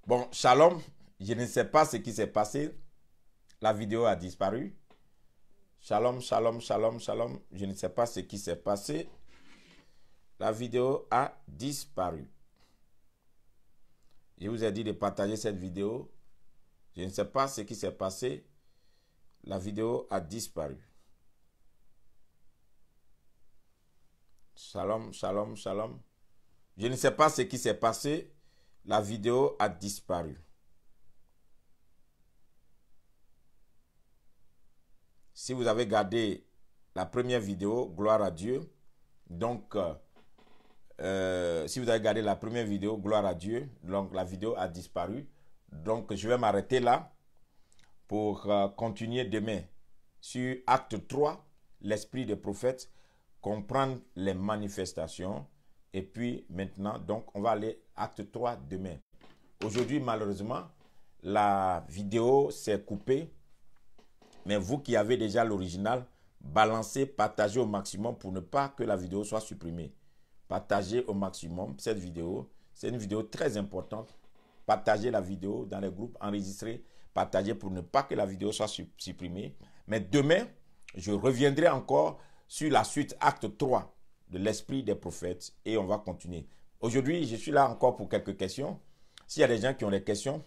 Bon, shalom, je ne sais pas ce qui s'est passé. La vidéo a disparu. Shalom, shalom, shalom, shalom. Je ne sais pas ce qui s'est passé. La vidéo a disparu. Je vous ai dit de partager cette vidéo. Je ne sais pas ce qui s'est passé. La vidéo a disparu. Shalom, shalom, shalom. Je ne sais pas ce qui s'est passé. La vidéo a disparu. Si vous avez gardé la première vidéo, gloire à Dieu. Donc, si vous avez gardé la première vidéo, gloire à Dieu. Donc, la vidéo a disparu. Donc, je vais m'arrêter là pour continuer demain sur acte 3, l'esprit des prophètes, comprendre les manifestations. Et puis, maintenant, donc, on va aller acte 3 demain. Aujourd'hui, malheureusement, la vidéo s'est coupée. Mais vous qui avez déjà l'original, balancez, partagez au maximum pour ne pas que la vidéo soit supprimée. Partagez au maximum cette vidéo. C'est une vidéo très importante. Partagez la vidéo dans les groupes, enregistrez, partagez pour ne pas que la vidéo soit supprimée. Mais demain, je reviendrai encore sur la suite acte 3 de l'esprit des prophètes et on va continuer. Aujourd'hui, je suis là encore pour quelques questions. S'il y a des gens qui ont des questions,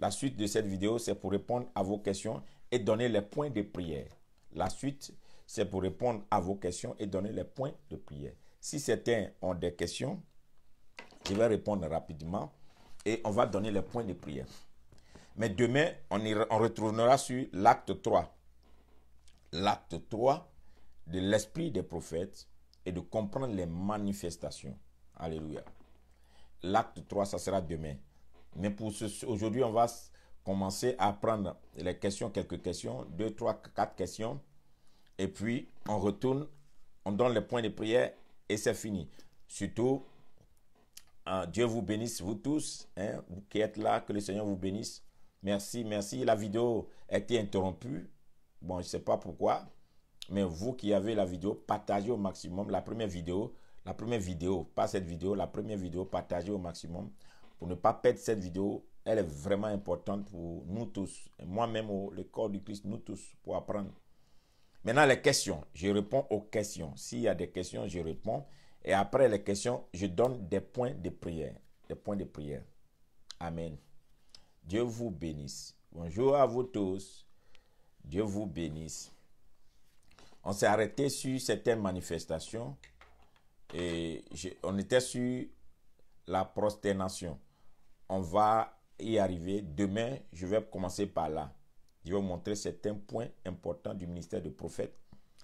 la suite de cette vidéo, c'est pour répondre à vos questions et donner les points de prière. La suite, c'est pour répondre à vos questions et donner les points de prière. Si certains ont des questions, je vais répondre rapidement et on va donner les points de prière. Mais demain, on retournera sur l'acte 3. L'acte 3 de l'esprit des prophètes et de comprendre les manifestations. Alléluia. L'acte 3, ça sera demain. Mais pour aujourd'hui, on va commencer à prendre les questions, quelques questions, 2, 3, 4 questions. Et puis, on retourne, on donne les points de prière et c'est fini. Surtout, Dieu vous bénisse, vous tous, hein, vous qui êtes là, que le Seigneur vous bénisse. Merci, merci. La vidéo a été interrompue. Bon, je ne sais pas pourquoi. Mais vous qui avez la vidéo, partagez au maximum. La première vidéo, pas cette vidéo, la première vidéo, partagez au maximum. Pour ne pas perdre cette vidéo, elle est vraiment importante pour nous tous. Moi-même, le corps du Christ, nous tous, pour apprendre. Maintenant, les questions. Je réponds aux questions. S'il y a des questions, je réponds. Et après les questions, je donne des points de prière. Des points de prière. Amen. Dieu vous bénisse. Bonjour à vous tous. Dieu vous bénisse. On s'est arrêté sur certaines manifestations. Et on était sur la prosternation. On va y arriver. Demain, je vais commencer par là. Je vais vous montrer certains points importants du ministère de prophète,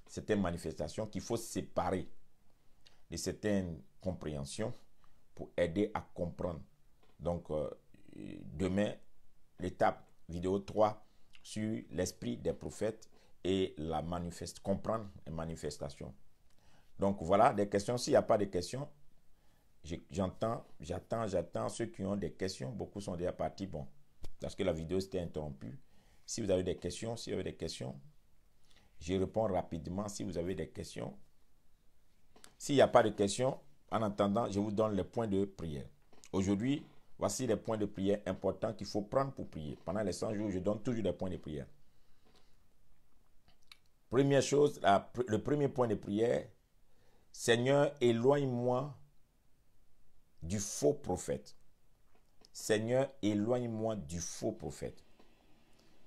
certaines manifestations qu'il faut séparer de certaines compréhensions pour aider à comprendre. Donc, demain, l'étape vidéo 3 sur l'esprit des prophètes et la comprendre les manifestations. Donc, voilà des questions. S'il n'y a pas de questions, j'attends ceux qui ont des questions. Beaucoup sont déjà partis. Bon, parce que la vidéo s'était interrompue. Si vous avez des questions, je réponds rapidement si vous avez des questions. S'il n'y a pas de questions, en attendant, je vous donne les points de prière. Aujourd'hui, voici les points de prière importants qu'il faut prendre pour prier. Pendant les 100 jours, je donne toujours des points de prière. Première chose, le premier point de prière, Seigneur, éloigne-moi du faux prophète. Seigneur, éloigne-moi du faux prophète.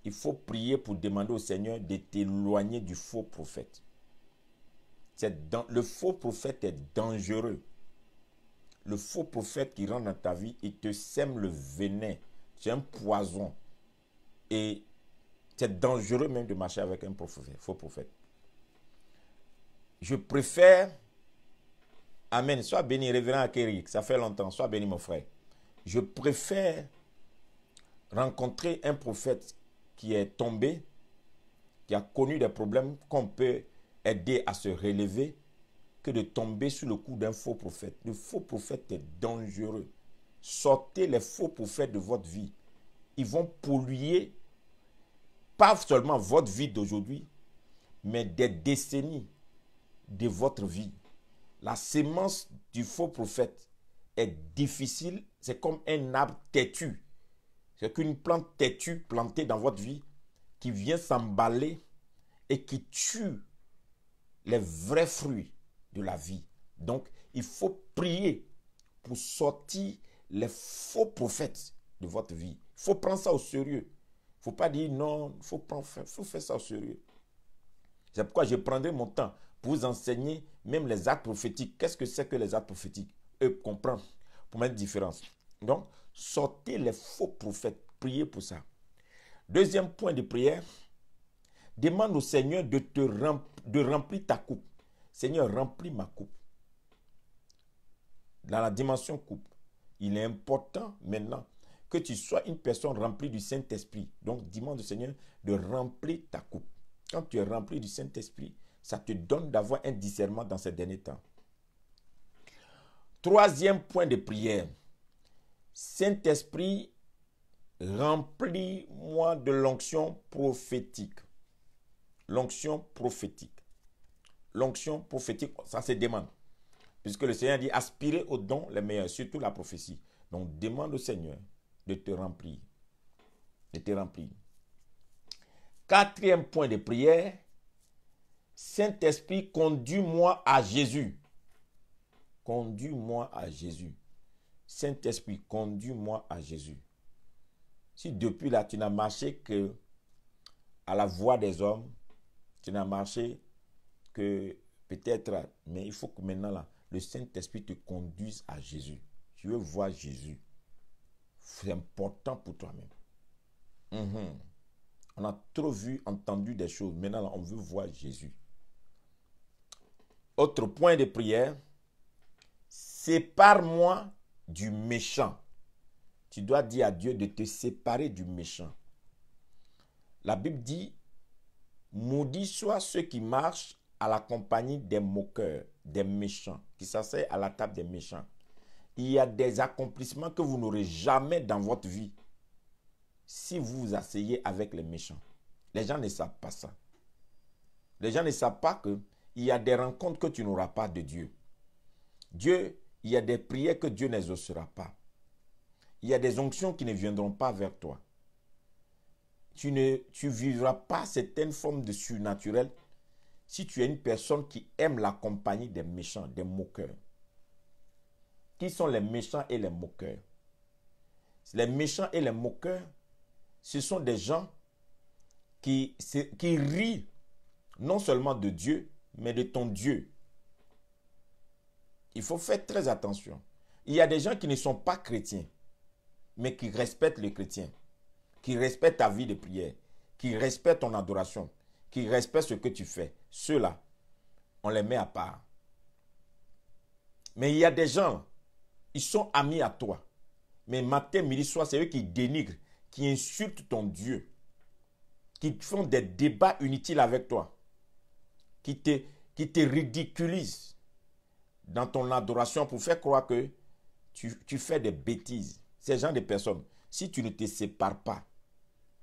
Il faut prier pour demander au Seigneur de t'éloigner du faux prophète. Le faux prophète est dangereux. Le faux prophète qui rentre dans ta vie, il te sème le venin. C'est un poison. Et c'est dangereux même de marcher avec un faux prophète. Je préfère... Amen. Sois béni, révérend Akérik. Ça fait longtemps. Sois béni, mon frère. Je préfère rencontrer un prophète qui est tombé, qui a connu des problèmes qu'on peut aider à se relever, que de tomber sous le coup d'un faux prophète. Le faux prophète est dangereux. Sortez les faux prophètes de votre vie. Ils vont polluer pas seulement votre vie d'aujourd'hui, mais des décennies de votre vie. La sémence du faux prophète est difficile. C'est comme un arbre têtu. C'est qu'une plante têtue plantée dans votre vie qui vient s'emballer et qui tue les vrais fruits de la vie. Donc, il faut prier pour sortir les faux prophètes de votre vie. Il faut prendre ça au sérieux. Il ne faut pas dire non, il faut faire ça au sérieux. C'est pourquoi je prendrai mon temps pour vous enseigner même les actes prophétiques. Qu'est-ce que c'est que les actes prophétiques? Eux comprendre pour mettre différence. Donc, sortez les faux prophètes. Priez pour ça. Deuxième point de prière. Demande au Seigneur de remplir ta coupe. Seigneur, remplis ma coupe. Dans la dimension coupe, il est important maintenant que tu sois une personne remplie du Saint-Esprit. Donc, demande au Seigneur de remplir ta coupe. Quand tu es rempli du Saint-Esprit, ça te donne d'avoir un discernement dans ces derniers temps. Troisième point de prière. Saint-Esprit, remplis-moi de l'onction prophétique. L'onction prophétique. L'onction prophétique, ça se demande. Puisque le Seigneur dit aspirer aux dons les meilleurs, surtout la prophétie. Donc demande au Seigneur de te remplir. De te remplir. Quatrième point de prière. Saint-Esprit, conduis-moi à Jésus. Conduis-moi à Jésus. Saint-Esprit, conduis-moi à Jésus. Si depuis là, tu n'as marché que à la voix des hommes, tu n'as marché que peut-être, mais il faut que maintenant là, le Saint-Esprit te conduise à Jésus. Tu veux voir Jésus. C'est important pour toi-même. On a trop vu, entendu des choses. Maintenant là, on veut voir Jésus. Autre point de prière. Sépare-moi du méchant. Tu dois dire à Dieu de te séparer du méchant. La Bible dit, maudits soient ceux qui marchent à la compagnie des moqueurs, des méchants, qui s'asseyent à la table des méchants. Il y a des accomplissements que vous n'aurez jamais dans votre vie si vous vous asseyez avec les méchants. Les gens ne savent pas ça. Les gens ne savent pas qu'il y a des rencontres que tu n'auras pas de Dieu. Dieu, il y a des prières que Dieu n'exaucera pas. Il y a des onctions qui ne viendront pas vers toi. Tu ne vivras pas certaines formes de surnaturel si tu es une personne qui aime la compagnie des méchants, des moqueurs. Qui sont les méchants et les moqueurs? Les méchants et les moqueurs, ce sont des gens qui rient non seulement de Dieu, mais de ton Dieu. Il faut faire très attention. Il y a des gens qui ne sont pas chrétiens, mais qui respectent les chrétiens, qui respectent ta vie de prière, qui respectent ton adoration, qui respectent ce que tu fais. Ceux-là, on les met à part. Mais il y a des gens, ils sont amis à toi. Mais matin, midi, soir, c'est eux qui dénigrent, qui insultent ton Dieu, qui font des débats inutiles avec toi, qui te ridiculisent dans ton adoration pour faire croire que tu fais des bêtises. Ces gens de personnes, si tu ne te sépares pas,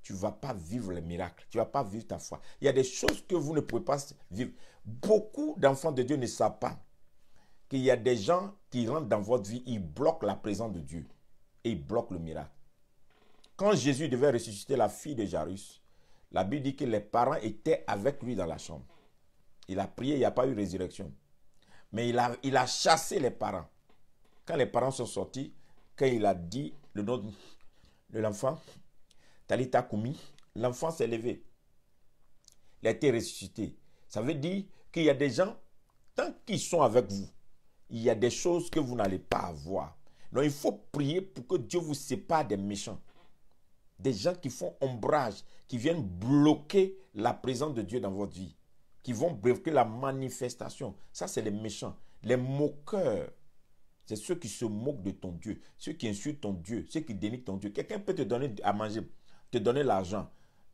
tu ne vas pas vivre les miracles. Tu ne vas pas vivre ta foi. Il y a des choses que vous ne pouvez pas vivre. Beaucoup d'enfants de Dieu ne savent pas qu'il y a des gens qui rentrent dans votre vie, ils bloquent la présence de Dieu et ils bloquent le miracle. Quand Jésus devait ressusciter la fille de Jairus, la Bible dit que les parents étaient avec lui dans la chambre. Il a prié, il n'y a pas eu résurrection. Mais il a chassé les parents. Quand les parents sont sortis, quand il a dit le nom de l'enfant, Talitha Koumi, l'enfant s'est levé. Il a été ressuscité. Ça veut dire qu'il y a des gens, tant qu'ils sont avec vous, il y a des choses que vous n'allez pas avoir. Donc il faut prier pour que Dieu vous sépare des méchants. Des gens qui font ombrage, qui viennent bloquer la présence de Dieu dans votre vie, qui vont bloquer la manifestation. Ça, c'est les méchants. Les moqueurs, c'est ceux qui se moquent de ton Dieu, ceux qui insultent ton Dieu, ceux qui dénigrent ton Dieu. Quelqu'un peut te donner à manger, te donner l'argent,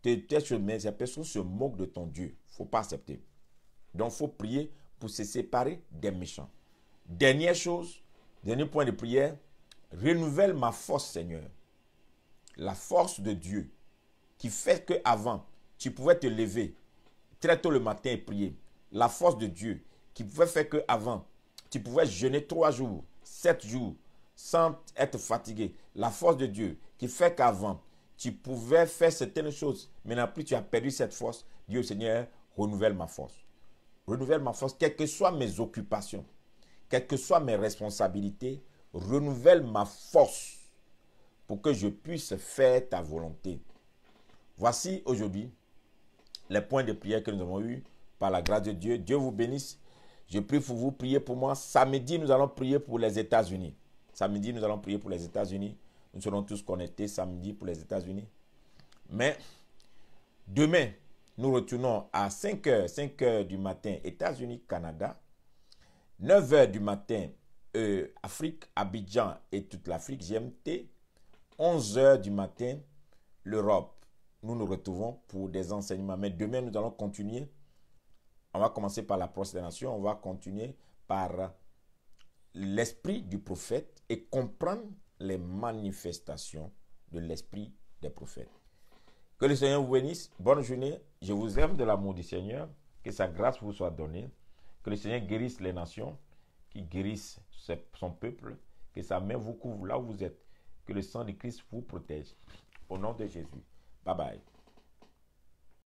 mais ces personnes se moquent de ton Dieu. Il ne faut pas accepter. Donc, il faut prier pour se séparer des méchants. Dernière chose, dernier point de prière, renouvelle ma force, Seigneur. La force de Dieu qui fait qu'avant, tu pouvais te lever très tôt le matin et prier. La force de Dieu qui pouvait faire qu'avant, tu pouvais jeûner 3 jours, 7 jours, sans être fatigué. La force de Dieu qui fait qu'avant, tu pouvais faire certaines choses. Maintenant, plus tu as perdu cette force, dis au Seigneur, renouvelle ma force. Renouvelle ma force, quelles que soient mes occupations, quelles que soient mes responsabilités, renouvelle ma force pour que je puisse faire ta volonté. Voici aujourd'hui les points de prière que nous avons eus par la grâce de Dieu. Dieu vous bénisse. Je prie pour vous, priez pour moi. Samedi, nous allons prier pour les États-Unis. Samedi, nous allons prier pour les États-Unis. Nous serons tous connectés samedi pour les États-Unis. Mais demain, nous retournons à 5h du matin, États-Unis, Canada. 9h du matin, Afrique, Abidjan et toute l'Afrique, GMT. 11h du matin, l'Europe. Nous nous retrouvons pour des enseignements. Mais demain, nous allons continuer. On va commencer par la prosternation. On va continuer par l'esprit du prophète et comprendre les manifestations de l'esprit des prophètes. Que le Seigneur vous bénisse. Bonne journée. Je vous aime de l'amour du Seigneur. Que sa grâce vous soit donnée. Que le Seigneur guérisse les nations, qu'il guérisse son peuple. Que sa main vous couvre là où vous êtes. Que le sang de Christ vous protège. Au nom de Jésus. Bye bye.